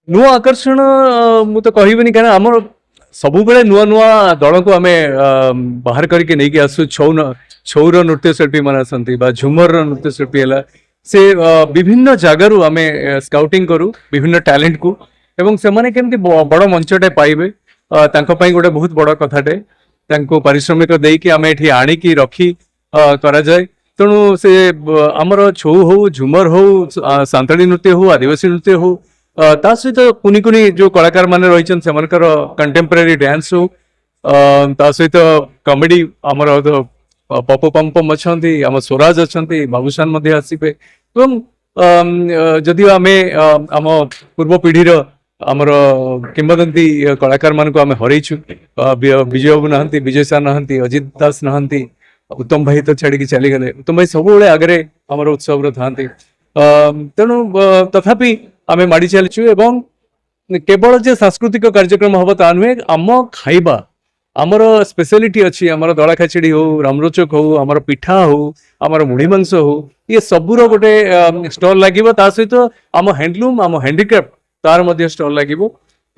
नुआ आकर्षण मु तो कहबी क्या आम सब नुआ नुआ दल को आम बाहर करके नहीं कि आसु छौर नृत्यशिल्पी मैंने आसती झुमर नृत्यशिल्पी है से विभिन्न जगार आम स्काउटिंग करूँ विभिन्न टैलेंट को एवं से माने केमती बड़ मंचटे पाइबे गोटे बहुत बड़ कथाटे पारिश्रमिक देकी आम ये आणिकी रखी करा जाए तेणु से आमर छौ हो झुमर हो सांताड़ी नृत्य हो आदिवासी नृत्य हो ता सहित कुनी कुनी जो कलाकार माने रही से कंटेम्पररी डांस हो ता सहित कॉमेडी आमर पपु पम्पम अच्छा आम स्वराज अच्छा बाबूशान आसवे एवं जदि आम आम पूर्व पीढ़ीर आमर किंबदंती कलाकार मान को आम हरइछु विजय बाबू नहांती विजय सार नहांती अजित दास नहांती उत्तम भाई तो छाड़ी चली गले उत्तम भाई सब आगे आमर उत्सव था तेणु तथापि आम माड़ी चलचु एवं केवल जे सांस्कृतिक कार्यक्रम हम ता नुहे आम खाइबा आमर स्पेशलिटी अच्छी आमर दला खेचड़ी हो रामरोचक हो आमर पिठा हो आमर मुढ़ी मांस हो ये सबूर गोटे स्टल लगे सहित आम हैंडलूम आम हैंडीक्राफ्ट तार मध्य स्टल लगे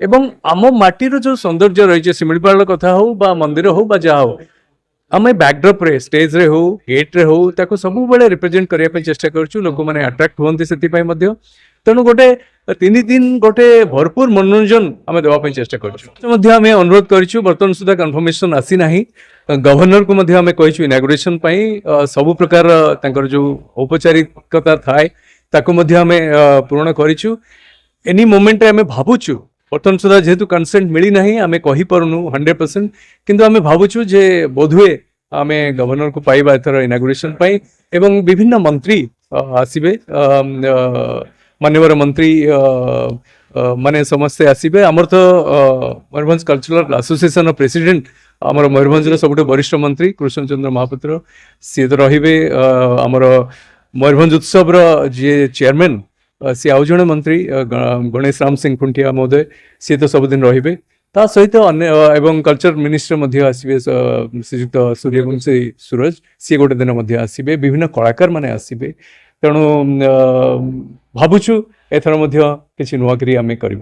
एवं आम माटीर जो सौंदर्य रही शिमिलीपाल कथा हो बा मंदिर हो बा जहाँ हो आम बैकड्रप रे स्टेज रे हो गेट रे हो ताको सब बेले रिप्रेजेंट करने चेष्टा करूँ लोक मैंने अट्राक्ट हुए से तेणु गोटे 3 दिन गोटे भरपूर मनोरंजन आम देवाई चेष्टा करें अनुरोध करूँ बर्तमान सुधा कन्फर्मेशन आसी ना गवर्नर को कही इनागुरेशन सब प्रकार जो औपचारिकता थाए पूर्ण करूँ एनी मोमेंट आम भावुचु बर्तमान सुधा जेहेतु कंसेंट मिली ना आम कहीपरनु 100% किंतु आम भावुचु जे बोधुए आम गवर्नर को पाइबा एथर इनागुरेशन एवं विभिन्न मंत्री आसबे माननीय मंत्री माने समस्ते आसबे आमर तो मयूरभंज कल्चरल एसोसिएशन प्रेसिडेंट आमर मयूरभंज सबुठ वरिष्ठ मंत्री कृष्णचंद्र महापात्र सी तो रे आमर मयूरभंज उत्सव जी चेयरमैन सी आउ जड़े मंत्री गणेश राम सिंह खुंटिया महोदय सी तो सबुदिन रे ता सहित अन्य एवं कल्चर मिनिस्टर आसबे श्रीजुक्त सूर्यवंशी सूरज सी गोटे दिन आसबे विभिन्न कलाकार माने आसबे तेणु भावुचु एथर किसी नुआकरी आम कर।